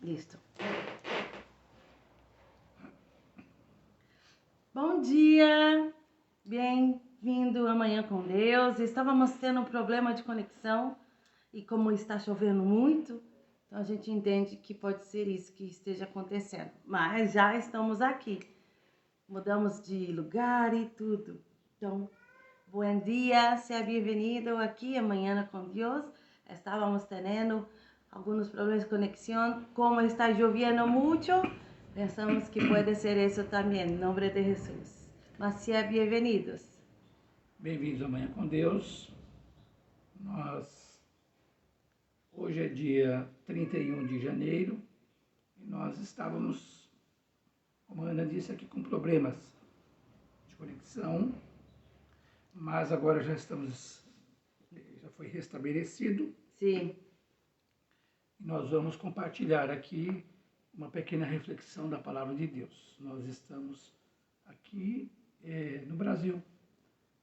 Listo. Bom dia, bem-vindo amanhã com Deus. Estávamos tendo um problema de conexão e como está chovendo muito, então a gente entende que pode ser isso que esteja acontecendo. Mas já estamos aqui, mudamos de lugar e tudo. Então, bom dia, seja bem-vindo aqui amanhã com Deus. Estávamos tendo alguns problemas de conexão, como está chovendo muito. Pensamos que pode ser isso também, em nome de Jesus. Mas sejam bem-vindos. Bem-vindos amanhã com Deus. Hoje é dia 31 de janeiro e nós estávamos, como a Ana disse, aqui com problemas de conexão, mas agora já foi restabelecido. Sim. E nós vamos compartilhar aqui uma pequena reflexão da palavra de Deus. Nós estamos aqui no Brasil.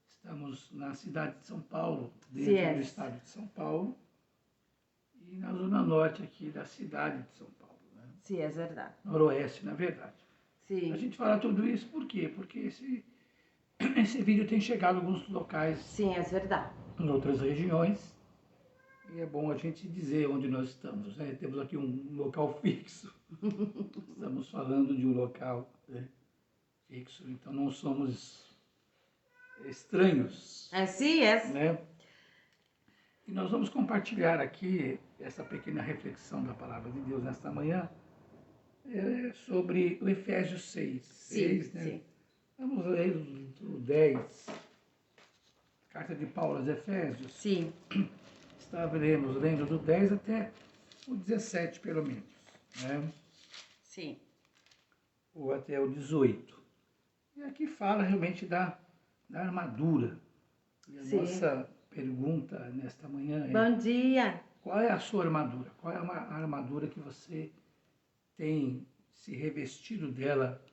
Estamos na cidade de São Paulo, dentro do estado de São Paulo, e na zona norte aqui da cidade de São Paulo. Né? Sim, é verdade. Noroeste, na verdade. Sim. A gente fala tudo isso por quê? Porque esse vídeo tem chegado a alguns locais. Sim, é verdade. Em outras regiões. E é bom a gente dizer onde nós estamos. Né? Temos aqui um local fixo. Estamos falando de um local fixo, então não somos estranhos. Assim é. Né? E nós vamos compartilhar aqui essa pequena reflexão da palavra de Deus nesta manhã sobre o Efésios 6. Sim, né? sim. Vamos ler o 10. Carta de Paulo aos Efésios. Sim. Estaremos lendo do 10 até o 17, pelo menos. Né? Sim. Ou até o 18. E aqui fala realmente da armadura. E a nossa pergunta nesta manhã é: bom dia! Qual é a sua armadura? Qual é a armadura que você tem se revestido dela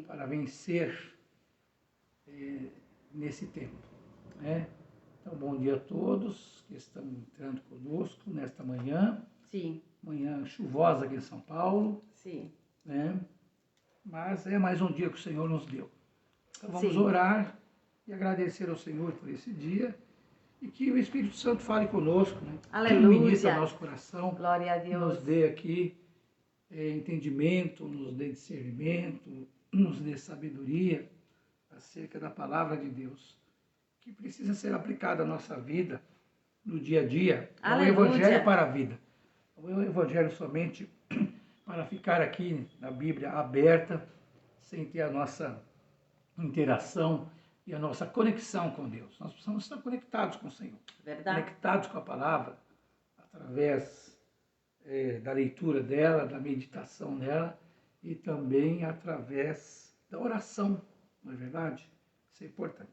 para vencer nesse tempo? Né? Então, bom dia a todos que estão entrando conosco nesta manhã. Sim. Manhã chuvosa aqui em São Paulo. Sim. Né? Mas é mais um dia que o Senhor nos deu. Então vamos orar e agradecer ao Senhor por esse dia e que o Espírito Santo fale conosco, né? Aleluia. Ministre o nosso coração. Glória a Deus. Nos dê aqui entendimento, nos dê discernimento, nos dê sabedoria acerca da palavra de Deus, que precisa ser aplicada à nossa vida, no dia a dia. É o Evangelho para a vida. Não é o Evangelho somente para ficar aqui na Bíblia aberta, sem ter a nossa interação e a nossa conexão com Deus. Nós precisamos estar conectados com o Senhor. Verdade. Conectados com a palavra, através da leitura dela, da meditação dela e também através da oração, não é verdade? Isso é importante.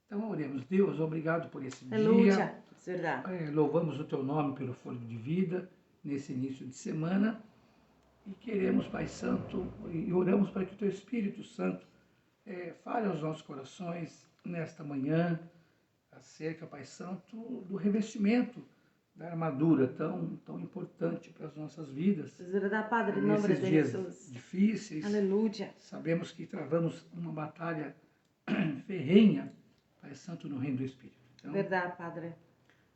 Então, oremos. Deus, obrigado por esse dia. Verdade. Louvamos o teu nome pelo fôlego de vida nesse início de semana e queremos, Pai Santo, e oramos para que o teu Espírito Santo fale aos nossos corações nesta manhã acerca, Pai Santo, do revestimento da armadura tão importante para as nossas vidas. Verdade, Padre, em nome nesses de dias Jesus. Difíceis. Aleluia. Sabemos que travamos uma batalha ferrenha, Pai Santo, no reino do Espírito. Então, verdade, Padre.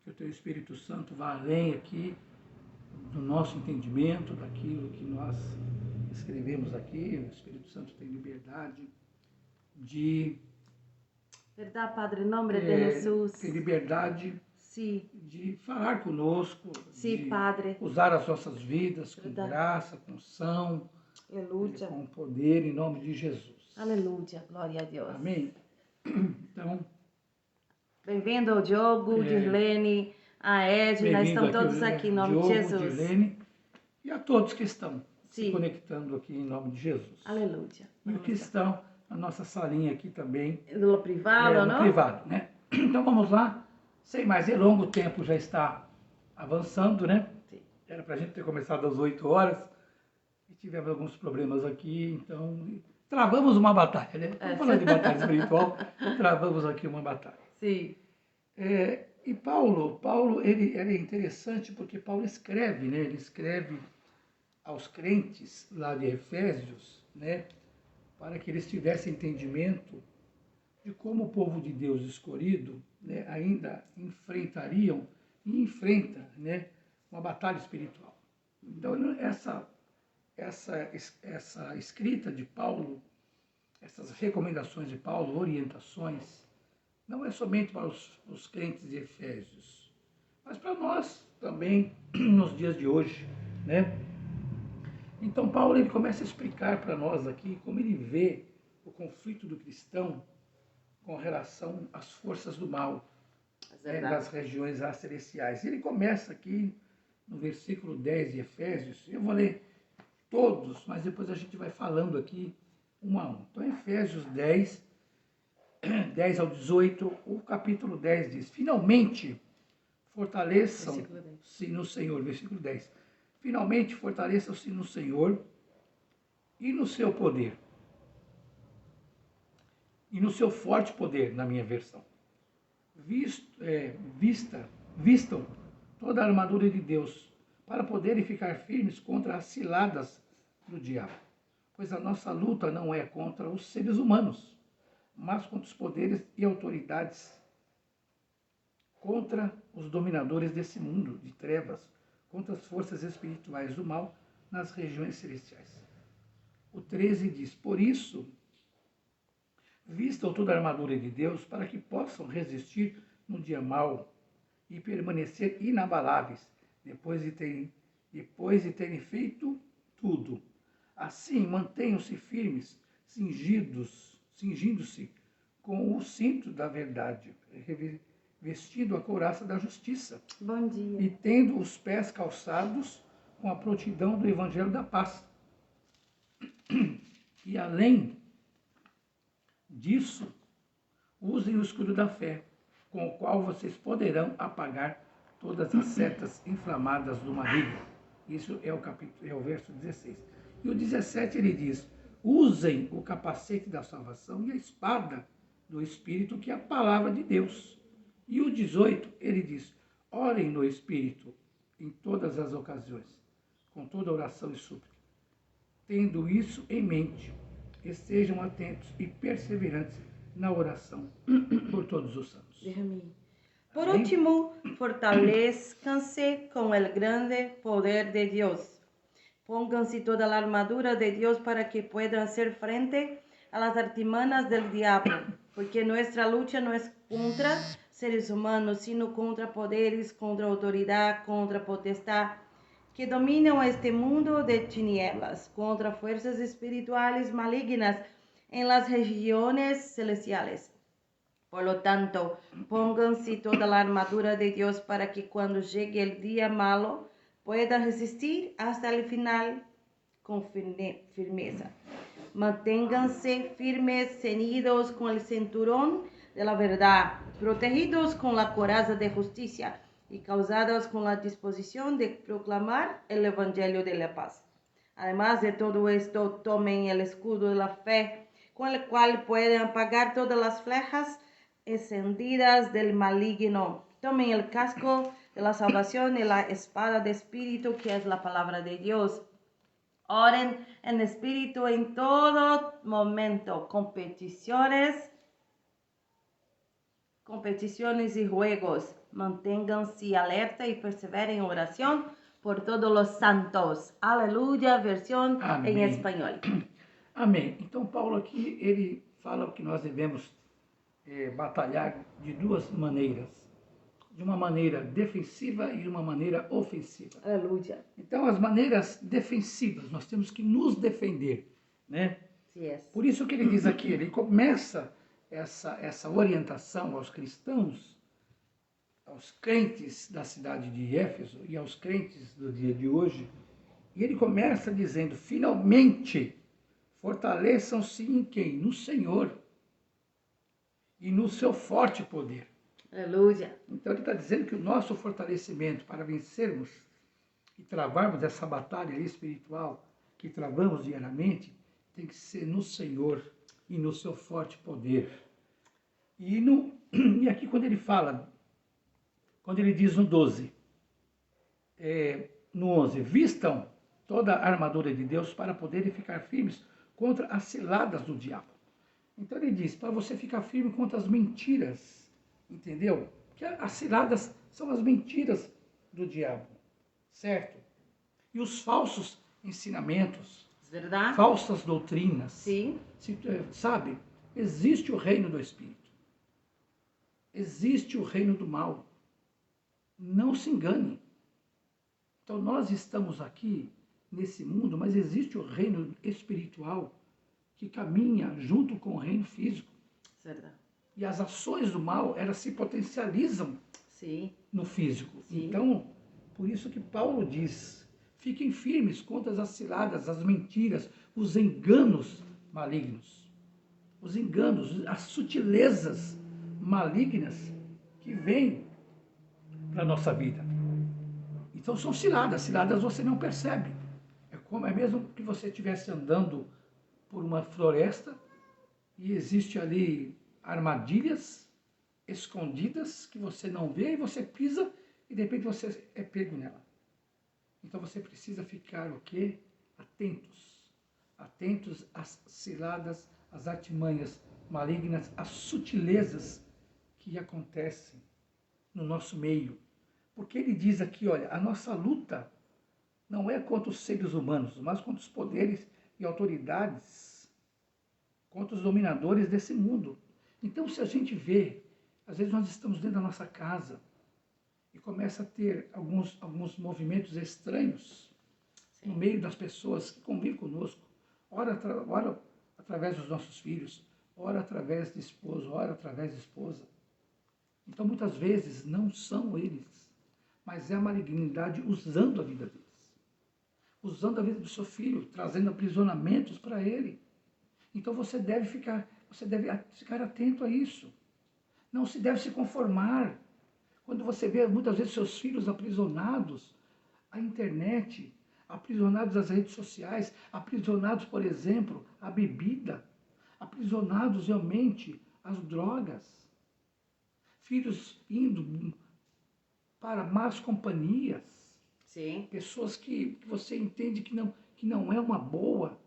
Que o teu Espírito Santo vá além aqui do nosso entendimento, daquilo que nós escrevemos aqui. O Espírito Santo tem liberdade de... Verdade, Padre, em nome de Jesus. Tem liberdade de falar conosco, de Padre. Usar as nossas vidas com graça, com unção, com poder, em nome de Jesus. Aleluia, glória a Deus. Amém? Então... Bem-vindo ao Diogo, Dirlene, a Edna, estão todos aqui em nome de Jesus. Dirlene, e a todos que estão se conectando aqui em nome de Jesus. Aleluia. E os que estão na nossa salinha aqui também. No privado, não? No privado, né? Então vamos lá, sem mais delongas, o tempo já está avançando, né? Sim. Era para a gente ter começado às 8 horas e tivemos alguns problemas aqui, então travamos uma batalha, né? Estamos falando de batalha espiritual, travamos aqui uma batalha. Sim. E Paulo ele é interessante porque Paulo escreve, né? Ele escreve aos crentes lá de Efésios, né, para que eles tivessem entendimento de como o povo de Deus escolhido, né, ainda enfrentariam e enfrenta, né, uma batalha espiritual. Então, essa escrita de Paulo, essas recomendações de Paulo, orientações, não é somente para os crentes de Efésios, mas para nós também nos dias de hoje, né? Então Paulo ele começa a explicar para nós aqui como ele vê o conflito do cristão com relação às forças do mal, né, das regiões celestiais. Ele começa aqui no versículo 10 de Efésios, eu vou ler todos, mas depois a gente vai falando aqui um a um. Então Efésios 10, 10 ao 18, o capítulo 10 diz: finalmente fortaleçam-se no Senhor, versículo 10. Finalmente fortaleçam-se no Senhor e no seu poder, e no seu forte poder, na minha versão. Vistam toda a armadura de Deus, para poderem ficar firmes contra as ciladas do diabo. Pois a nossa luta não é contra os seres humanos, mas contra os poderes e autoridades, contra os dominadores desse mundo de trevas, contra as forças espirituais do mal nas regiões celestiais. O 13 diz: por isso, vistam toda a armadura de Deus para que possam resistir no dia mau e permanecer inabaláveis depois de terem feito tudo. Assim, mantenham-se firmes, cingindo-se com o cinto da verdade, vestindo a couraça da justiça. Bom dia. E tendo os pés calçados com a prontidão do evangelho da paz. E além disso, usem o escudo da fé, com o qual vocês poderão apagar todas as setas inflamadas do maligno. Isso é o verso 16. E o 17 ele diz: usem o capacete da salvação e a espada do Espírito, que é a palavra de Deus. E o 18 ele diz: orem no Espírito em todas as ocasiões, com toda oração e súplica. Tendo isso em mente, estejam atentos e perseverantes na oração por todos os santos. Por último, fortalezcan-se con el grande poder de Dios. Pónganse toda la armadura de Dios para que puedan hacer frente a las artimañas del diablo, porque nuestra lucha no es contra seres humanos, sino contra poderes, contra autoridad, contra potestad, que dominam este mundo de tinieblas, contra fuerzas espirituales malignas en las regiones celestiales. Por lo tanto, pónganse toda la armadura de Dios para que cuando llegue el día malo puedan resistir hasta el final con firmeza. Manténganse firmes, ceñidos con el cinturón de la verdad, protegidos con la coraza de justicia y causados con la disposición de proclamar el evangelio de la paz. Además de todo esto, tomen el escudo de la fe, con el cual pueden apagar todas las flechas encendidas del maligno. Tomen el casco de la salvación y la espada de espíritu, que es la palabra de Dios. Oren en espíritu en todo momento, competiciones y juegos. Manténganse alerta y perseveren en oración por todos los santos. Aleluia, versão em espanhol. Amém. Então, Paulo aqui, ele fala que nós devemos batalhar de duas maneiras. De uma maneira defensiva e de uma maneira ofensiva. Aleluia. Então, as maneiras defensivas, nós temos que nos defender, né? Yes. Por isso que ele diz aqui, ele começa essa orientação aos cristãos, aos crentes da cidade de Éfeso e aos crentes do dia de hoje, e ele começa dizendo: finalmente, fortaleçam-se em quem? No Senhor e no seu forte poder. Aleluia. Então ele está dizendo que o nosso fortalecimento para vencermos e travarmos essa batalha espiritual que travamos diariamente tem que ser no Senhor e no seu forte poder. E aqui quando ele fala, quando ele diz no 12, no 11, vistam toda a armadura de Deus para poderem ficar firmes contra as ciladas do diabo. Então ele diz, para você ficar firme contra as mentiras, entendeu? Que as ciladas são as mentiras do diabo, certo? E os falsos ensinamentos, Verdade? falsas doutrinas. Sim. Sabe, existe o reino do Espírito. Existe o reino do mal. Não se engane. Então nós estamos aqui nesse mundo, mas existe o reino espiritual que caminha junto com o reino físico. Verdade. E as ações do mal, elas se potencializam Sim. no físico. Sim. Então, por isso que Paulo diz, fiquem firmes contra as ciladas, as mentiras, os enganos malignos. Os enganos, as sutilezas malignas que vêm para a nossa vida. Então são ciladas você não percebe. É mesmo que você estivesse andando por uma floresta e existe ali armadilhas escondidas que você não vê e você pisa e de repente você é pego nela. Então você precisa ficar o quê? Atentos. Atentos às ciladas, às artimanhas malignas, às sutilezas que acontecem no nosso meio. Porque ele diz aqui, olha, a nossa luta não é contra os seres humanos, mas contra os poderes e autoridades, contra os dominadores desse mundo. Então, se a gente vê, às vezes nós estamos dentro da nossa casa e começa a ter alguns movimentos estranhos no meio das pessoas que convivem conosco, ora através dos nossos filhos, ora através de esposo, ora através de esposa. Então, muitas vezes, não são eles, mas é a malignidade usando a vida deles. Usando a vida do seu filho, trazendo aprisionamentos para ele. Então, você deve ficar atento a isso. Não se deve se conformar. Quando você vê, muitas vezes, seus filhos aprisionados à internet, aprisionados às redes sociais, aprisionados, por exemplo, à bebida, aprisionados realmente às drogas. Filhos indo para más companhias. Sim. Pessoas que você entende que não é uma boa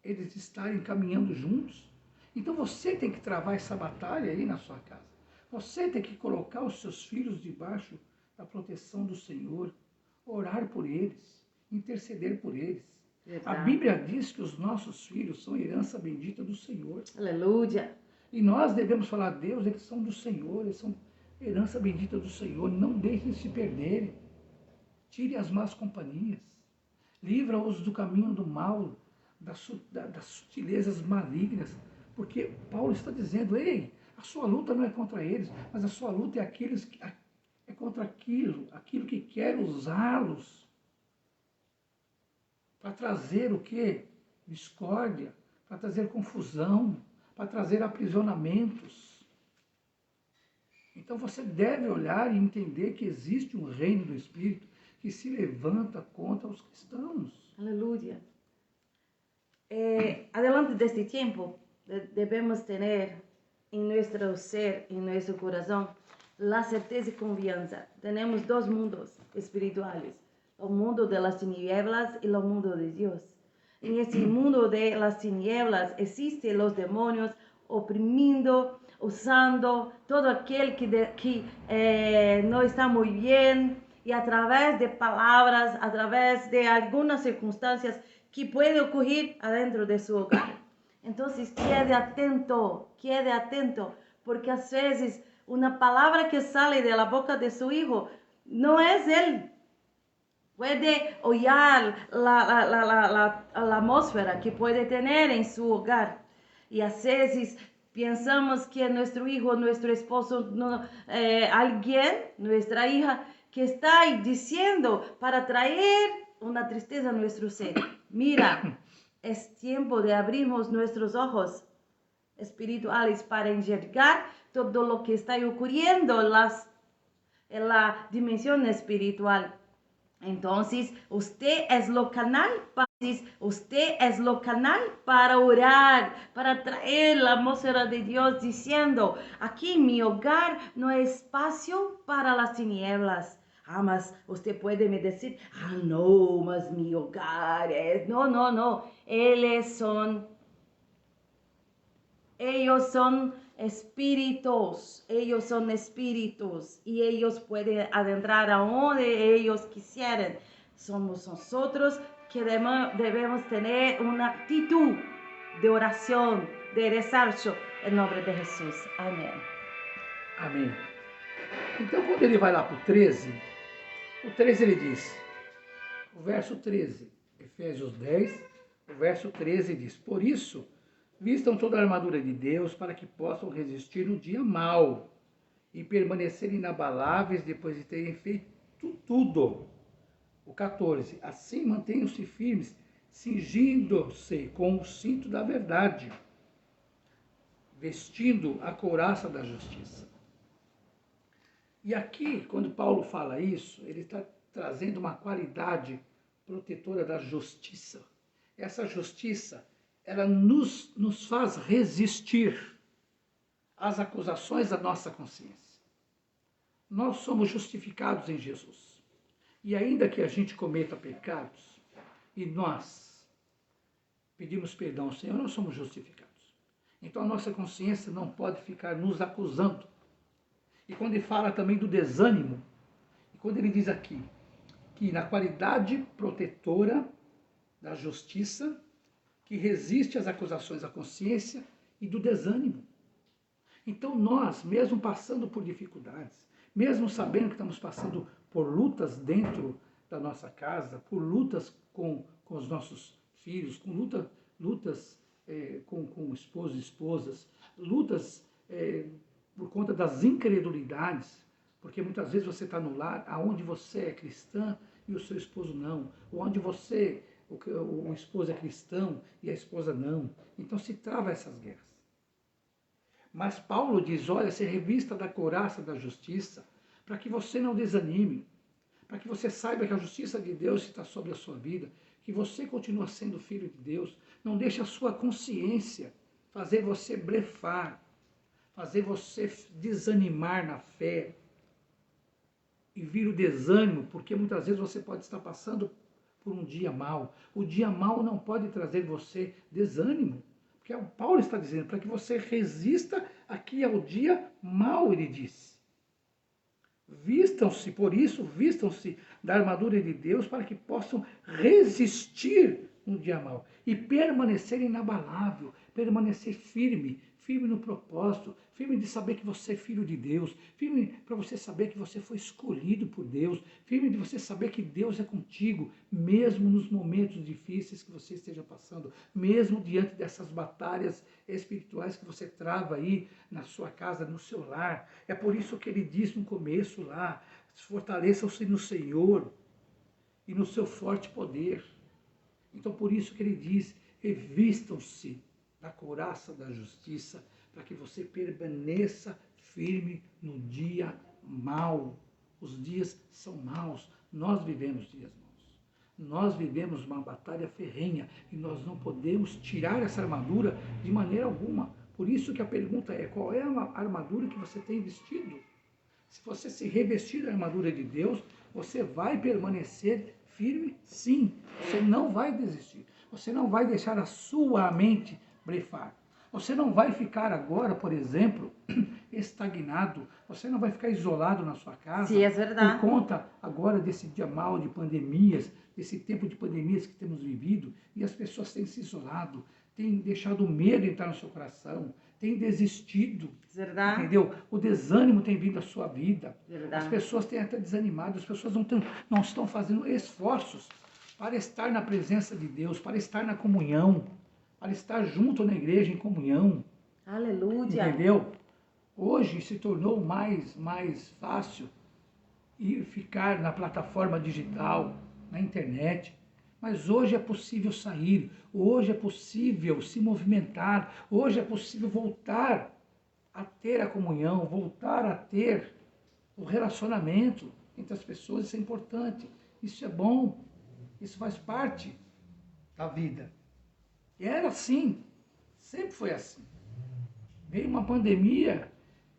eles estarem caminhando juntos. Então você tem que travar essa batalha aí na sua casa. Você tem que colocar os seus filhos debaixo da proteção do Senhor, orar por eles, interceder por eles. Verdade. A Bíblia diz que os nossos filhos são herança bendita do Senhor. Aleluia. E nós devemos falar a Deus, eles são do Senhor, eles são herança bendita do Senhor. Não deixem se perderem. Tire as más companhias. Livra-os do caminho do mal, das sutilezas malignas. Porque Paulo está dizendo, ei, a sua luta não é contra eles, mas a sua luta é contra aquilo que quer usá-los para trazer o quê? Discórdia, para trazer confusão, para trazer aprisionamentos. Então você deve olhar e entender que existe um reino do Espírito que se levanta contra os cristãos. Aleluia. Adelante deste tempo, devemos ter em nosso ser, em nosso coração, a certeza e confiança. Temos dois mundos espirituais, o mundo de las tinieblas e o mundo de Deus. En esse mundo de las tinieblas existen los demonios oprimindo, usando todo aquel que no está muy bien y a través de palabras, a través de algunas circunstancias que puede ocurrir adentro de su hogar. Entonces quede atento, porque a veces una palabra que sale de la boca de su hijo no es él. Puede oír la atmósfera que puede tener en su hogar. Y a veces pensamos que nuestro hijo, nuestro esposo, alguien, nuestra hija, que está diciendo para traer una tristeza a nuestro ser. Mira, es tiempo de abrirnos nuestros ojos espirituales para enxergar todo lo que está ocurriendo en la dimensión espiritual. Entonces, usted es lo canal para orar, para traer la atmósfera de Dios diciendo, aquí mi hogar no es espacio para las tinieblas. Ah, mas você pode me dizer, não, mas mi hogar é... Não, não, não. Ellos son espíritus y ellos pueden adentrar a donde ellos quisieran. Somos nosotros que debemos tener una actitud de oración, de rezar en nombre de Jesús. Amén. Amém. Então, quando ele vai lá para o 13 ele diz, o verso 13, Efésios 10, o verso 13 diz, por isso, vistam toda a armadura de Deus para que possam resistir no dia mau e permanecer inabaláveis depois de terem feito tudo. O 14, assim mantenham-se firmes, cingindo-se com o cinto da verdade, vestindo a couraça da justiça. E aqui, quando Paulo fala isso, ele está trazendo uma qualidade protetora da justiça. Essa justiça, ela nos faz resistir às acusações da nossa consciência. Nós somos justificados em Jesus. E ainda que a gente cometa pecados, e nós pedimos perdão ao Senhor, nós somos justificados. Então a nossa consciência não pode ficar nos acusando. E quando ele fala também do desânimo, e quando ele diz aqui, que na qualidade protetora da justiça, que resiste às acusações da consciência e do desânimo. Então nós, mesmo passando por dificuldades, mesmo sabendo que estamos passando por lutas dentro da nossa casa, por lutas com os nossos filhos, com lutas com esposos e esposas, lutas por conta das incredulidades, porque muitas vezes você está no lar onde você é cristã e o seu esposo não, ou onde o esposo é cristão e a esposa não. Então se trava essas guerras. Mas Paulo diz, olha, se revista da couraça da justiça, para que você não desanime, para que você saiba que a justiça de Deus está sobre a sua vida, que você continua sendo filho de Deus. Não deixe a sua consciência fazer você blefar, fazer você desanimar na fé e vir o desânimo, porque muitas vezes você pode estar passando por um dia mau. O dia mau não pode trazer você desânimo, porque o Paulo está dizendo, para que você resista aqui ao dia mau, ele diz. Vistam-se, por isso, vistam-se da armadura de Deus para que possam resistir no dia mau e permanecer inabalável, permanecer firme no propósito, firme de saber que você é filho de Deus, firme para você saber que você foi escolhido por Deus, firme de você saber que Deus é contigo, mesmo nos momentos difíceis que você esteja passando, mesmo diante dessas batalhas espirituais que você trava aí na sua casa, no seu lar. É por isso que ele diz no começo lá, fortaleçam-se no Senhor e no seu forte poder. Então por isso que ele diz, revistam-se da couraça da justiça, para que você permaneça firme no dia mau. Os dias são maus, nós vivemos dias maus. Nós vivemos uma batalha ferrenha e nós não podemos tirar essa armadura de maneira alguma. Por isso que a pergunta é, qual é a armadura que você tem vestido? Se você se revestir da armadura de Deus, você vai permanecer firme, sim. Você não vai desistir. Você não vai deixar a sua mente blefar. Você não vai ficar agora, por exemplo, estagnado. Você não vai ficar isolado na sua casa. Sim, é verdade. Por conta agora desse dia mal de pandemias, desse tempo de pandemias que temos vivido, e as pessoas têm se isolado, têm deixado o medo entrar no seu coração, têm desistido. Verdade. Entendeu? O desânimo tem vindo à sua vida. Verdade. As pessoas têm até desanimado, as pessoas não estão fazendo esforços para estar na presença de Deus, para estar na comunhão, para estar junto na igreja em comunhão. Aleluia. Entendeu? Hoje se tornou mais fácil ir ficar na plataforma digital, na internet. Mas hoje é possível sair, hoje é possível se movimentar, hoje é possível voltar a ter a comunhão, voltar a ter o relacionamento entre as pessoas. Isso é importante, isso é bom, isso faz parte da vida. E era assim, sempre foi assim. Veio uma pandemia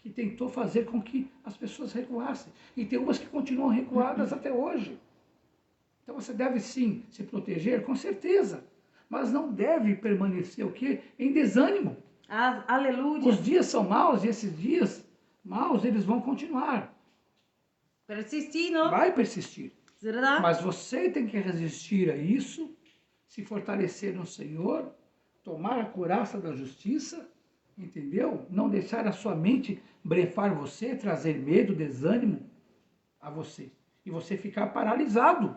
que tentou fazer com que as pessoas recuassem. E tem umas que continuam recuadas até hoje. Então você deve sim se proteger, com certeza. Mas não deve permanecer o quê? Em desânimo. Aleluia. Os dias são maus e esses dias maus eles vão continuar. Persistir, não? Vai persistir. Verdade? Mas você tem que resistir a isso, se fortalecer no Senhor, tomar a couraça da justiça, entendeu? Não deixar a sua mente brefar você, trazer medo, desânimo a você. E você ficar paralisado.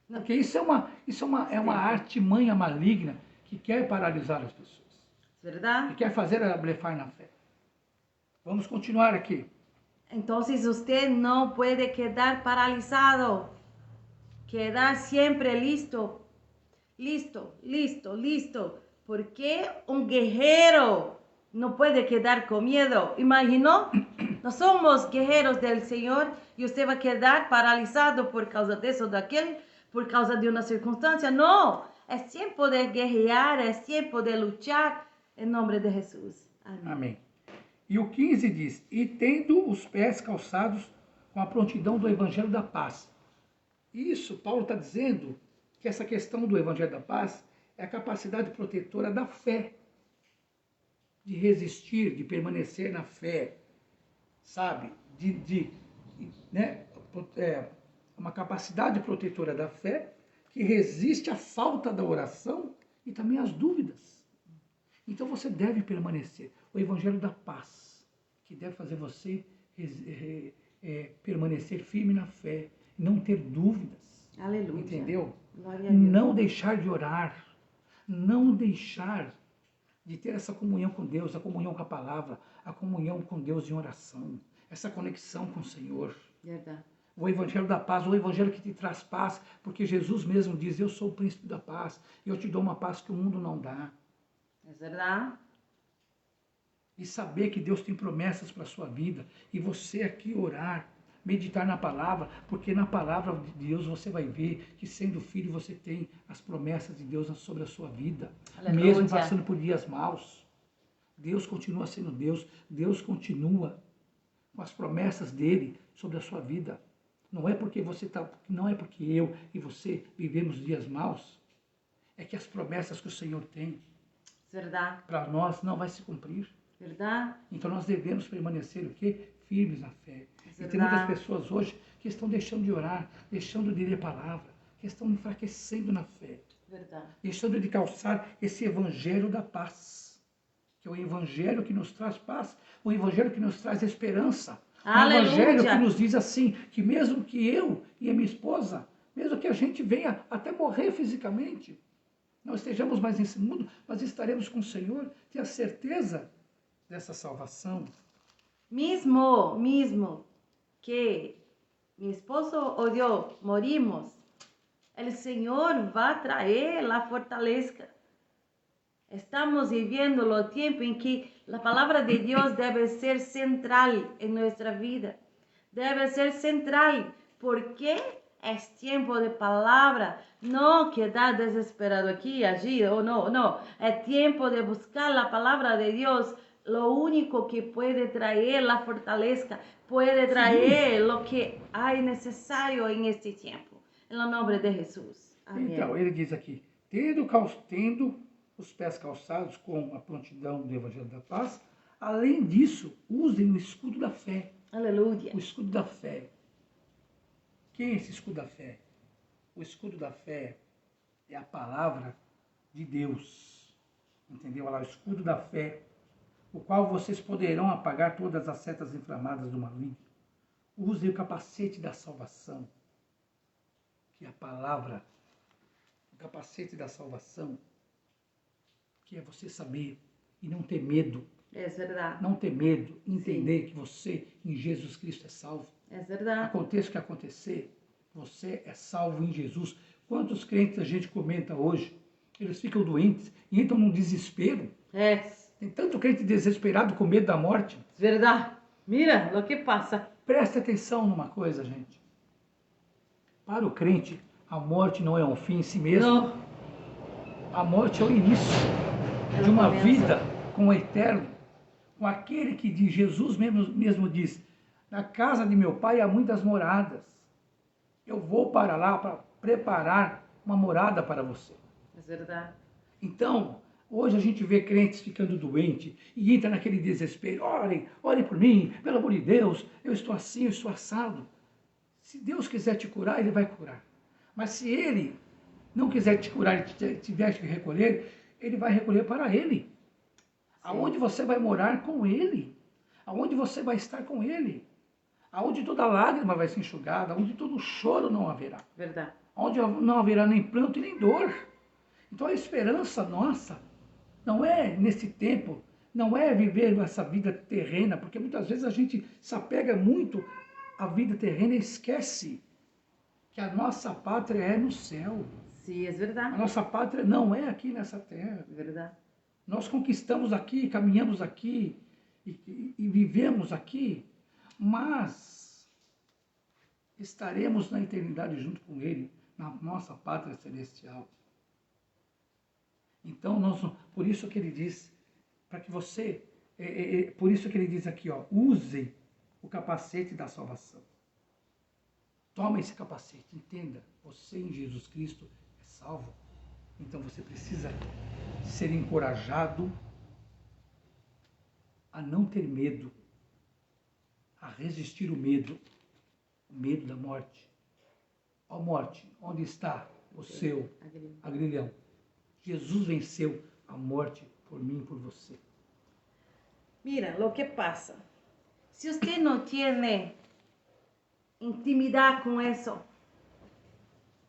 Porque isso é uma artimanha maligna que quer paralisar as pessoas. Verdade? Que quer fazer ela blefar na fé. Vamos continuar aqui. Entonces usted no puede quedar paralizado. Quedar siempre listo. Listo, listo, listo. Porque un guerrero no puede quedar con miedo. ¿Imaginó? No somos guerreros del Señor y usted va a quedar paralizado por causa de eso, de aquel, por causa de una circunstancia. No, es tiempo de guerrear, es tiempo de luchar em nome de Jesus. Amém. Amém. E o 15 diz, e tendo os pés calçados com a prontidão do Evangelho da Paz. Isso, Paulo está dizendo que essa questão do Evangelho da Paz é a capacidade protetora da fé. De resistir, de permanecer na fé, sabe? Uma capacidade protetora da fé que resiste à falta da oração e também às dúvidas. Então você deve permanecer. O Evangelho da Paz, que deve fazer você permanecer firme na fé, não ter dúvidas. Aleluia. Entendeu? Glória a Deus. Não deixar de orar, não deixar de ter essa comunhão com Deus, a comunhão com a palavra, a comunhão com Deus em oração, essa conexão com o Senhor. Verdade. O Evangelho da Paz, o Evangelho que te traz paz, porque Jesus mesmo diz, eu sou o príncipe da paz, e eu te dou uma paz que o mundo não dá. É verdade. E saber que Deus tem promessas para a sua vida, e você aqui orar, meditar na palavra, porque na palavra de Deus você vai ver que sendo filho você tem as promessas de Deus sobre a sua vida. Aleluia. Mesmo passando por dias maus, Deus continua sendo Deus, Deus continua com as promessas dele sobre a sua vida. Não é porque eu e você vivemos dias maus, é que as promessas que o Senhor tem Verdade. para nós não vai se cumprir. Verdade. Então nós devemos permanecer o quê? Firmes na fé. Verdade. E tem muitas pessoas hoje que estão deixando de orar, deixando de ler a palavra, que estão enfraquecendo na fé. Verdade. Deixando de calçar esse evangelho da paz, que é o evangelho que nos traz paz, o evangelho que nos traz esperança. Aleluia. O evangelho que nos diz assim, que mesmo que eu e a minha esposa, mesmo que a gente venha até morrer fisicamente, não estejamos mais nesse mundo, mas estaremos com o Senhor, ter a certeza dessa salvação. Mismo que mi esposo o yo morimos, el Señor va a traer la fortaleza. Estamos viviendo los tiempos en que la palabra de Dios debe ser central en nuestra vida. Debe ser central porque es tiempo de palabra. No quedar desesperado aquí, allí, o no. Es tiempo de buscar la palabra de Dios. Lo único que puede traer la fortaleza, puede traer lo que hay necesario en este tiempo. En el nombre de Jesús. Amén. Então, ele diz aqui, tendo os pés calçados com a prontidão do Evangelho da Paz, além disso, usem o escudo da fé. Aleluia. O escudo da fé. Quem é esse escudo da fé? O escudo da fé é a palavra de Deus. Entendeu? Olha lá, o escudo da fé, o qual vocês poderão apagar todas as setas inflamadas do maligno. Usem o capacete da salvação, que é a palavra, o capacete da salvação, que é você saber e não ter medo. É verdade. Não ter medo, entender que você em Jesus Cristo é salvo. É verdade. Aconteça o que acontecer, você é salvo em Jesus. Quantos crentes a gente comenta hoje, eles ficam doentes e entram num desespero. É. Tem tanto crente desesperado com medo da morte. Verdade. Mira o que passa. Preste atenção numa coisa, gente. Para o crente, a morte não é um fim em si mesmo. Não. A morte é o início de uma vida com o eterno, com aquele que diz, Jesus mesmo diz, na casa de meu pai há muitas moradas. Eu vou para lá para preparar uma morada para você. É verdade. Então, hoje a gente vê crentes ficando doentes e entra naquele desespero. Orem por mim, pelo amor de Deus, eu estou assim, eu estou assado. Se Deus quiser te curar, Ele vai curar. Mas se Ele não quiser te curar e tiver que recolher, Ele vai recolher para Ele. Sim. Aonde você vai morar com Ele. Aonde você vai estar com Ele. Aonde toda lágrima vai ser enxugada, aonde todo choro não haverá. Verdade. Onde não haverá nem pranto e nem dor. Então a esperança nossa não é nesse tempo, não é viver essa vida terrena, porque muitas vezes a gente se apega muito à vida terrena e esquece que a nossa pátria é no céu. Sim, é verdade. A nossa pátria não é aqui nessa terra. É verdade. Nós conquistamos aqui, caminhamos aqui e vivemos aqui, mas estaremos na eternidade junto com Ele, na nossa pátria celestial. Então, por isso que Ele diz, para que você, por isso que Ele diz aqui, use o capacete da salvação. Toma esse capacete, entenda, você em Jesus Cristo é salvo. Então você precisa ser encorajado a não ter medo, a resistir o medo da morte. Ó morte, onde está o seu aguilhão? Jesus venceu a morte por mim e por você. Mira, lo que pasa. Si usted no tiene intimidad con eso,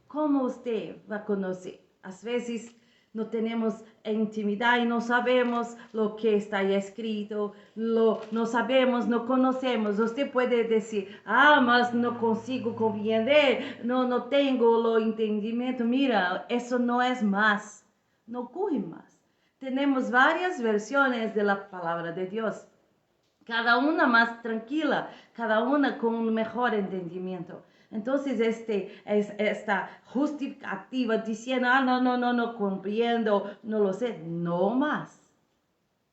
¿cómo usted va a conocer? A veces no tenemos intimidad y no sabemos lo que está ahí escrito, no sabemos, no conocemos. Usted puede decir, mas no consigo compreender, no tengo el entendimiento. Mira, eso no es más. No ocurre más. Tenemos varias versiones de la palabra de Dios, cada una más tranquila, cada una con un mejor entendimiento. Entonces, esta justificativa diciendo, no comprendo, no lo sé, no más.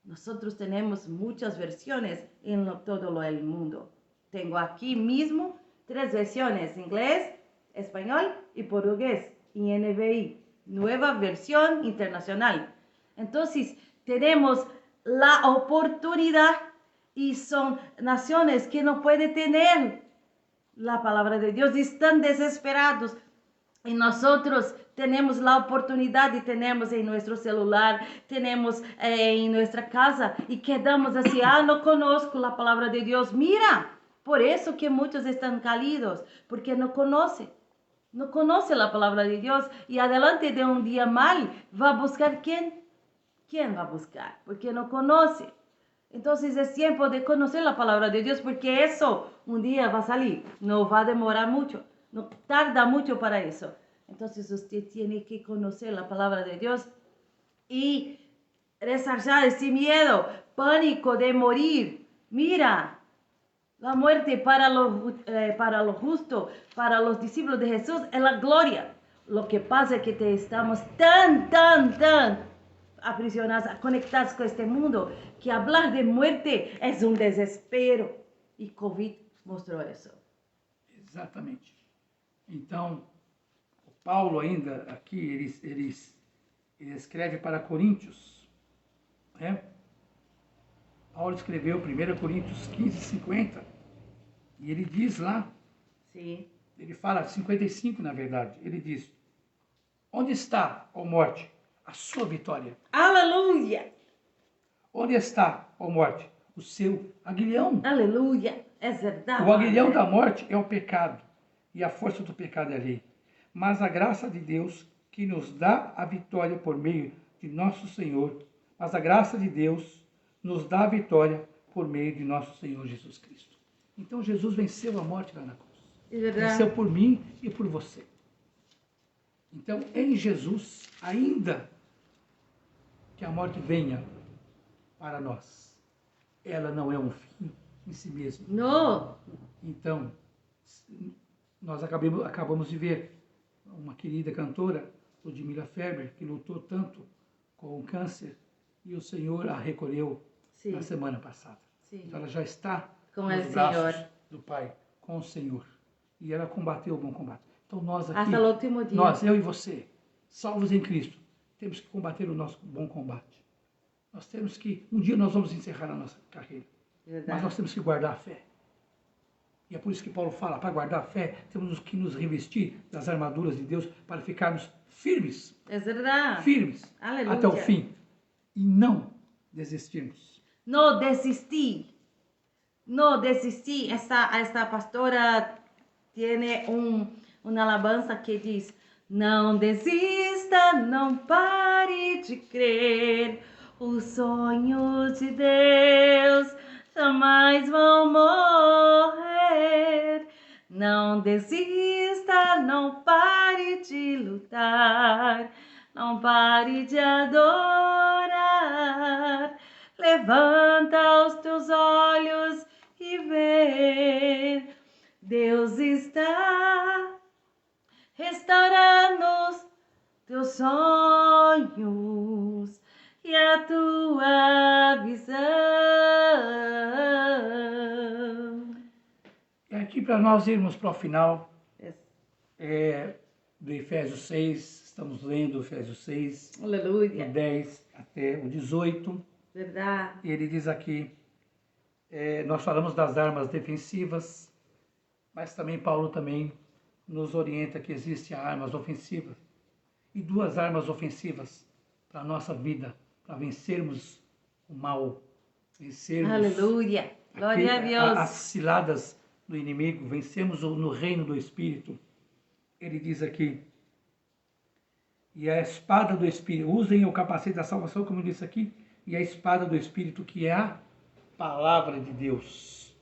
Nosotros tenemos muchas versiones en todo el mundo. Tengo aquí mismo 3 versiones, inglés, español y portugués, y NVI. Nueva versión internacional. Entonces, tenemos la oportunidad y son naciones que no pueden tener la palabra de Dios, están desesperados. Y nosotros tenemos la oportunidad y tenemos en nuestro celular, tenemos en nuestra casa y quedamos así, no conozco la palabra de Dios. Mira, por eso que muchos están caídos, porque no conocen. No conoce la palabra de Dios y adelante de un día mal va a buscar ¿quién? ¿Quién va a buscar? Porque no conoce. Entonces es tiempo de conocer la palabra de Dios porque eso un día va a salir. No va a demorar mucho. No tarda mucho para eso. Entonces usted tiene que conocer la palabra de Dios y desarrollar ese miedo, pánico de morir. Mira. La muerte para lo justo, para los discípulos de Jesús, es la gloria. Lo que pasa es que estamos tan aprisionados, conectados con este mundo, que hablar de muerte es un desespero. E COVID mostrou isso. Exatamente. Então, o Paulo ainda aqui, ele escreve para Coríntios, né? Paulo escreveu 1 Coríntios 15, 50, e ele diz lá, Sim. Ele fala, 55 na verdade, ele diz, onde está, ó morte, a sua vitória? Aleluia! Onde está, ó morte, o seu aguilhão? Aleluia! É verdade. O aguilhão da morte é o pecado, e a força do pecado é a lei. Mas a graça de Deus, que nos dá a vitória por meio de nosso Senhor, mas a graça de Deus nos dá a vitória por meio de nosso Senhor Jesus Cristo. Então Jesus venceu a morte lá na cruz. Venceu por mim e por você. Então, em Jesus, ainda que a morte venha para nós, ela não é um fim em si mesma. Não. Então, nós acabamos de ver uma querida cantora, Ludmila Ferber, que lutou tanto com o câncer e o Senhor a recolheu Sim. na semana passada. Sim. Então ela já está Com nos o braços Senhor. do Pai, com o Senhor. E ela combateu o bom combate. Então nós aqui, Hasta o último dia. nós, eu e você, salvos em Cristo, temos que combater o nosso bom combate. Nós temos que, um dia nós vamos encerrar a nossa carreira, Verdade. mas nós temos que guardar a fé. E é por isso que Paulo fala, para guardar a fé, temos que nos revestir das armaduras de Deus para ficarmos firmes, É verdade. firmes, Aleluia. até o fim. E não desistirmos. No desistí. No desistí. Esta pastora tiene una alabanza que diz: não desista, não pare de crer. Os sonhos de Deus jamais vão morrer. Não desista, não pare de lutar. Não pare de adorar. Levanta os teus olhos e vê. Deus está restaurando os teus sonhos e a tua visão. E aqui para nós irmos para o final do Efésios 6, estamos lendo Efésios 6, do Aleluia. 10 até o 18. Verdade. E ele diz aqui, nós falamos das armas defensivas, mas também Paulo também nos orienta que existem armas ofensivas. E duas armas ofensivas para a nossa vida, para vencermos o mal, vencermos Aleluia. Glória a Deus. as ciladas do inimigo, vencemos no reino do Espírito. Ele diz aqui, e a espada do Espírito, usem o capacete da salvação, como eu disse aqui, e a espada do Espírito, que é a palavra de Deus,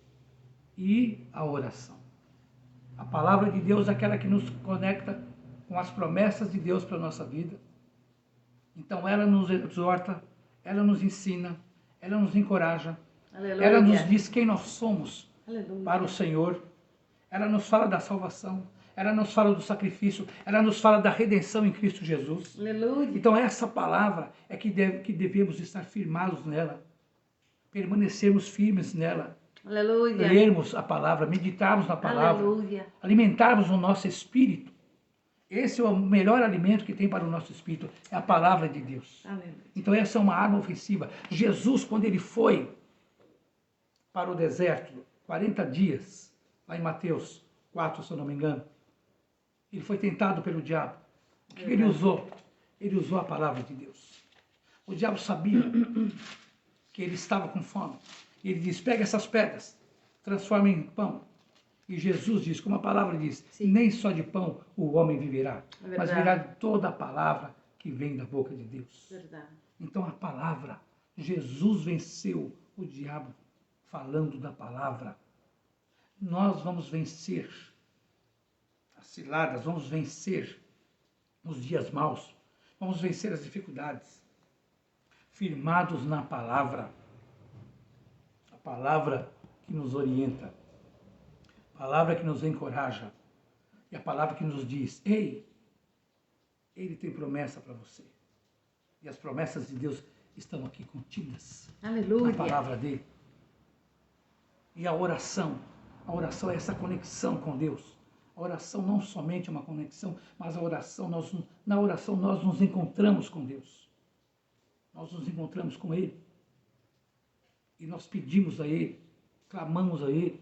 e a oração. A palavra de Deus é aquela que nos conecta com as promessas de Deus para a nossa vida. Então ela nos exorta, ela nos ensina, ela nos encoraja, Aleluia. ela nos diz quem nós somos Aleluia. para o Senhor, ela nos fala da salvação, ela nos fala do sacrifício, ela nos fala da redenção em Cristo Jesus. Aleluia. Então essa palavra é que devemos estar firmados nela, permanecermos firmes nela, Aleluia. lermos a palavra, meditarmos na palavra, Aleluia. alimentarmos o nosso espírito. Esse é o melhor alimento que tem para o nosso espírito, é a palavra de Deus. Aleluia. Então essa é uma arma ofensiva. Jesus, quando ele foi para o deserto, 40 dias, lá em Mateus 4, se eu não me engano, ele foi tentado pelo diabo. O que ele usou? Ele usou a palavra de Deus. O diabo sabia que ele estava com fome. Ele diz, pega essas pedras, transforma em pão. E Jesus diz, como a palavra diz, Sim. nem só de pão o homem viverá, É verdade. mas virá de toda a palavra que vem da boca de Deus. Verdade. Então a palavra, Jesus venceu o diabo falando da palavra. Nós vamos vencer as ciladas, vamos vencer os dias maus, vamos vencer as dificuldades, firmados na palavra. A palavra que nos orienta, a palavra que nos encoraja, e a palavra que nos diz, ei, ele tem promessa para você. E as promessas de Deus estão aqui contidas Aleluia. na palavra dele. E a oração é essa conexão com Deus. A oração não somente é uma conexão, mas a oração, na oração nós nos encontramos com Deus. Nós nos encontramos com Ele. E nós pedimos a Ele, clamamos a Ele.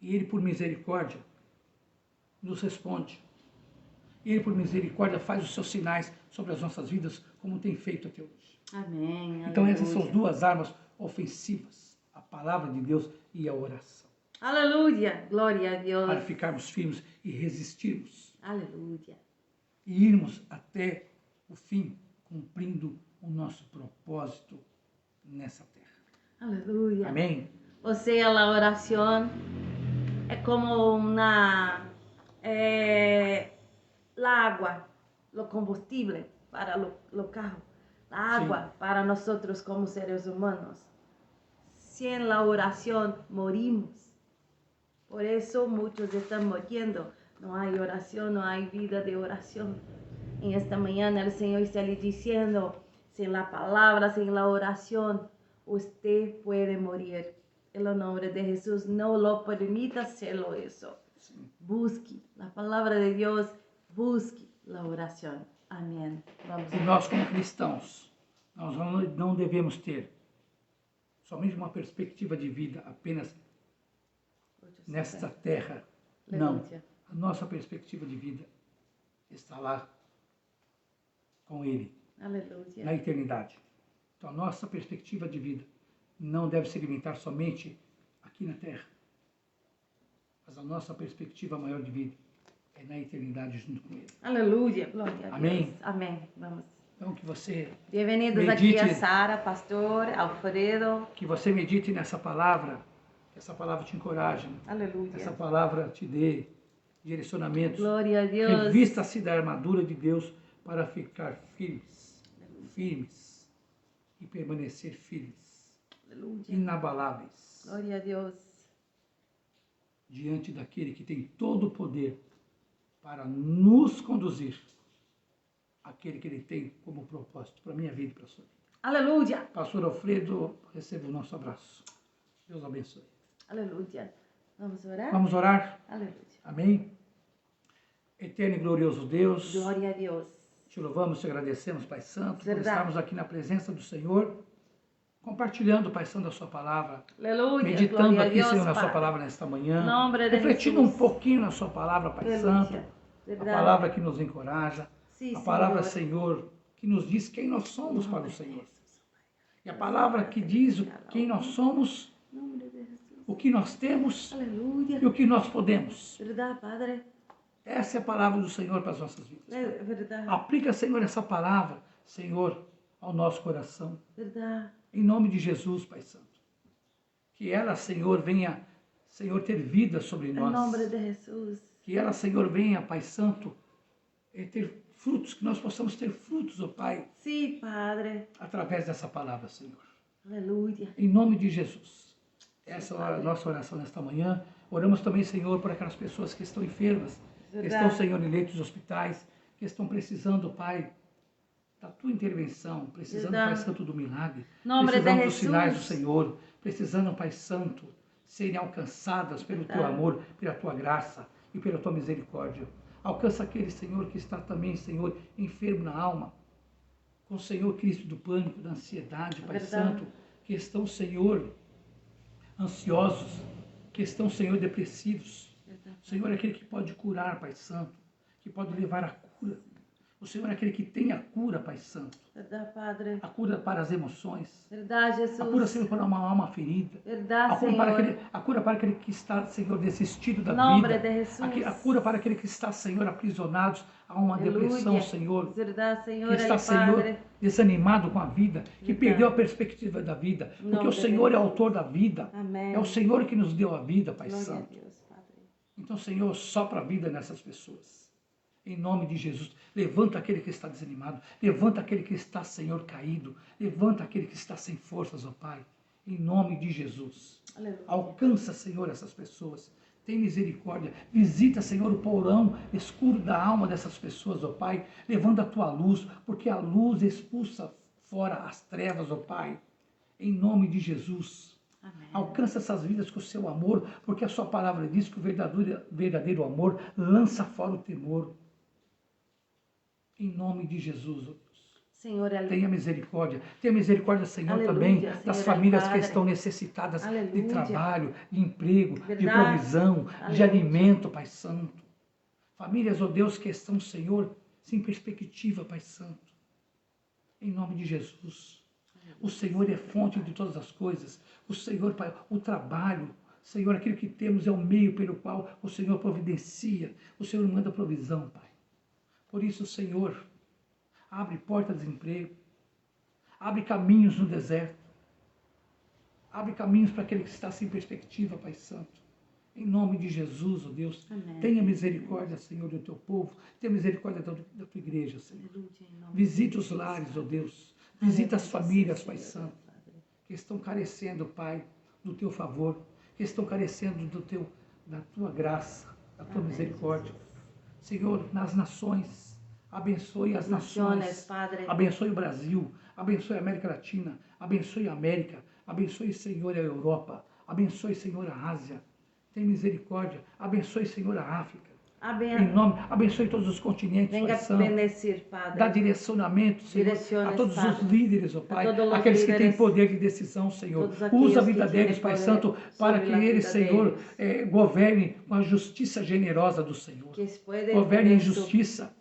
E Ele, por misericórdia, nos responde. E Ele, por misericórdia, faz os seus sinais sobre as nossas vidas, como tem feito até hoje. Amém. Então Aleluia. essas são as duas armas ofensivas, a palavra de Deus e a oração. Aleluia. Glória a Deus. Para ficarmos firmes e resistirmos. Aleluia. E irmos até o fim, cumprindo o nosso propósito nessa terra. Aleluia. Amém? O sea, la oración es como la agua, lo combustible para los carros, la agua Sí. para nosotros como seres humanos. Sin la oración morimos. Por eso muchos están muriendo. No hay oración, no hay vida de oración. En esta mañana el Señor está le diciendo, Sem a palavra, sem a oração, você pode morrer. Em nome de Jesus, não lo permita hacerlo isso. Busque a palavra de Deus, busque a oração. Amém. Vamos. E nós, como cristãos, nós não devemos ter somente uma perspectiva de vida apenas nesta terra. Não. A nossa perspectiva de vida está lá com Ele, Aleluia. na eternidade. Então, a nossa perspectiva de vida não deve se limitar somente aqui na terra. Mas a nossa perspectiva maior de vida é na eternidade junto com Ele. Aleluia. Glória a Deus. Amém. Amém. Vamos. Então, que você Bem-vindos medite, aqui a Sara, pastor, Alfredo. que você medite nessa palavra, que essa palavra te encoraje, Aleluia. essa palavra te dê direcionamentos. Glória a Deus. Revista-se da armadura de Deus para ficar firmes, firmes e permanecer firmes, Aleluia. inabaláveis, Glória a Deus. diante daquele que tem todo o poder para nos conduzir aquele que Ele tem como propósito para a minha vida e para a sua vida. Aleluia. Pastor Alfredo, receba o nosso abraço. Deus abençoe. Aleluia. Vamos orar? Vamos orar? Aleluia. Amém? Eterno e glorioso Deus, Glória a Deus. te louvamos, te agradecemos, Pai Santo, por Verdade. estarmos aqui na presença do Senhor, compartilhando, Pai Santo, a sua palavra, Aleluia. meditando Glória a aqui, Deus, Senhor, na Pai. sua palavra nesta manhã, Nome de refletindo Jesus. um pouquinho na sua palavra, Pai Santo, Aleluia. a Verdade. palavra que nos encoraja, Sim, a palavra, Senhor. Senhor, que nos diz quem nós somos para o Senhor. E a palavra que diz quem nós somos, Nome de Jesus. o que nós temos Aleluia. e o que nós podemos. Verdade, Padre. Essa é a palavra do Senhor para as nossas vidas. É verdade. Aplica, Senhor, essa palavra, Senhor, ao nosso coração. Verdade. Em nome de Jesus, Pai Santo. Que ela, Senhor, venha, Senhor, ter vida sobre Em nós. nome de Jesus. Que ela, Senhor, venha, Pai Santo, ter frutos, que nós possamos ter frutos, ó Pai, Sim, Padre. através dessa palavra, Senhor. Aleluia. Em nome de Jesus. Essa é a nossa oração nesta manhã. Oramos também, Senhor, por aquelas pessoas que estão enfermas, que Verdade. estão, Senhor, em leitos de hospitais, que estão precisando, Pai, da Tua intervenção, precisando, Verdade. Pai Santo, do milagre, Nome de precisando dos Jesus. sinais do Senhor, precisando, Pai Santo, serem alcançadas pelo Teu Verdade. amor, pela Tua graça e pela Tua misericórdia. Alcança aquele, Senhor, que está também, Senhor, enfermo na alma, com o Senhor Cristo do pânico, da ansiedade, Pai Verdade. Santo, que estão, Senhor, ansiosos, que estão, Senhor, depressivos. O Senhor é aquele que pode curar, Pai Santo, que pode levar a cura. O Senhor é aquele que tem a cura, Pai Santo. Verdade, Padre. A cura para as emoções. Verdade, Jesus. A cura, Senhor, para uma alma ferida. Verdade, A cura, para Senhor. a cura para aquele que está, Senhor, desistido da Nome vida. de Jesus. A cura para aquele que está, Senhor, aprisionado a uma depressão, Aleluia. Senhor. Verdade, Senhor. Que está, Ele, Senhor, Padre. desanimado com a vida, que Verdade. perdeu a perspectiva da vida. Em Porque nome o de Senhor é Jesus. autor da vida. Amém. É o Senhor que nos deu a vida, Pai Glória a Santo. Deus, Padre. Então, Senhor, sopra a vida nessas pessoas. Em nome de Jesus. Levanta aquele que está desanimado. Levanta aquele que está, Senhor, caído. Levanta aquele que está sem forças, ó Pai. Em nome de Jesus. Aleluia. Alcança, Senhor, essas pessoas. Tem misericórdia. Visita, Senhor, o porão escuro da alma dessas pessoas, ó Pai. Levando a tua luz, porque a luz expulsa fora as trevas, ó Pai. Em nome de Jesus. Amém. Alcança essas vidas com o seu amor, porque a sua palavra diz que o verdadeiro amor lança fora o temor. Em nome de Jesus, ó Deus. Senhor, Tenha misericórdia. Tenha misericórdia, Senhor, Aleluia, também Senhor, das famílias que Padre. estão necessitadas de Aleluia. trabalho, de emprego, de Verdade. provisão, de Aleluia. alimento, Pai Santo. Famílias, ó Deus, que estão, Senhor, sem perspectiva, Pai Santo. Em nome de Jesus. O Senhor é fonte de todas as coisas. O Senhor, Pai, o trabalho, Senhor, aquilo que temos é o meio pelo qual o Senhor providencia. O Senhor manda provisão, Pai. Por isso, Senhor, abre portas de emprego. Abre caminhos no deserto. Abre caminhos para aquele que está sem perspectiva, Pai Santo. Em nome de Jesus, ó Deus, Amém. tenha misericórdia, Senhor, do teu povo. Tenha misericórdia da tua igreja, Senhor. Aleluia, em nome Visita de os Jesus. lares, ó Deus. Visita as Aleluia, famílias, Pai Senhor, Santo, Padre. que estão carecendo, Pai, do teu favor, que estão carecendo da tua graça, da tua Amém, misericórdia. Senhor, nas nações, Abençoe as nações, Padre. abençoe o Brasil, abençoe a América Latina, abençoe a América, abençoe, Senhor, a Europa, abençoe, Senhor, a Ásia. Tem misericórdia, abençoe, Senhor, a África. Em nome, abençoe todos os continentes, Venga Pai Santo. bendecir, Padre. Dá direcionamento, Senhor, Direciones, a todos Padre. os líderes, ó Pai, A todos os aqueles que têm líderes, poder de decisão, Senhor. todos aqueles Usa a que vida têm deles, Pai poder Santo, para sobre que a eles, vida Senhor, deles. governem com a justiça generosa do Senhor. Que pueden Governem em tener su- justiça.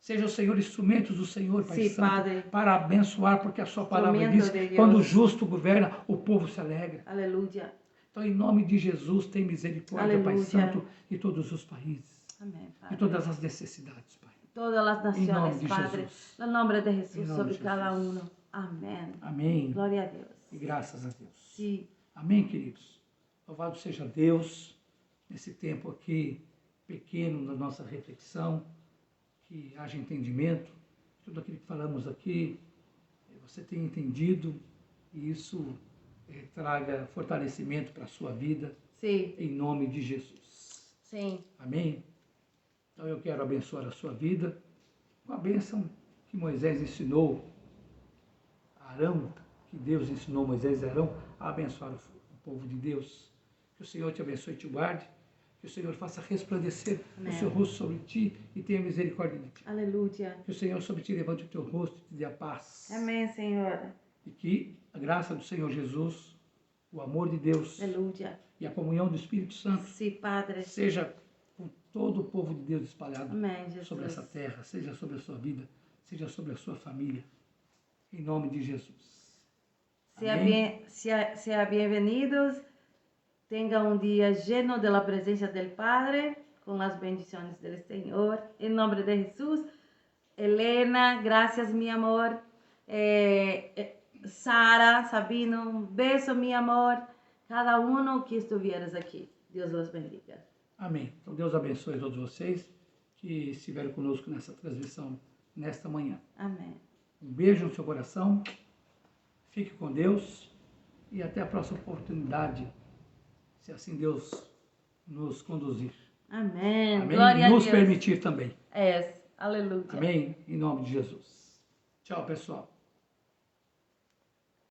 Sejam, Senhor, instrumentos do Senhor, Pai Sim, Santo, Padre. para abençoar, porque a sua palavra Instrumento diz, de Deus. quando o justo governa, o povo se alegra. Aleluya. Então, em nome de Jesus, tem misericórdia, Pai Aleluia. Santo, de todos os países, Amén, de Padre. todas as necessidades, Pai. Todas las Em nome naciones, de Padre. Jesus. En el nombre de Em Jesús nome sobre de cada Jesus. uno. Amén. Amém. Gloria a Dios. E graças a Deus. Sí. Amém, queridos? Louvado seja Deus nesse tempo aqui pequeno da nossa reflexão, que haja entendimento, tudo aquilo que falamos aqui, você tenha entendido e isso traga fortalecimento para a sua vida, Sí. em nome de Jesus. Sí. Amém? Então eu quero abençoar a sua vida com a bênção que Moisés ensinou a Arão, que Deus ensinou Moisés e Arão a abençoar o povo de Deus. Que o Senhor te abençoe e te guarde, que o Senhor faça resplandecer Amém. o seu rosto sobre ti e tenha misericórdia de ti. Aleluya. Que o Senhor sobre ti levante o teu rosto e te dê a paz. Amén, Señor. E que a graça do Senhor Jesus, o amor de Deus Aleluya. e a comunhão do Espírito Santo Sí, Padre. seja com todo o povo de Deus espalhado Amém, Jesus. sobre essa terra, seja sobre a sua vida, seja sobre a sua família. Em nome de Jesus. Amém? Sea bienvenidos. Tenga un día lleno de la presencia del Padre, con las bendiciones del Señor. En nombre de Jesús. Elena, gracias, mi amor. Sara, Sabino, un beso, mi amor. Cada uno que estuvieras aquí. Dios los bendiga. Amém. Então Deus abençoe a todos vocês que estiveram conosco nessa transmissão nesta manhã. Amén. Um beijo no seu coração. Fique com Deus e até a próxima oportunidade, se assim Deus nos conduzir. Amén. Amém? Glória Nos a Deus. permitir também. Es. Aleluya. Amém? Em nome de Jesus. Tchau, pessoal.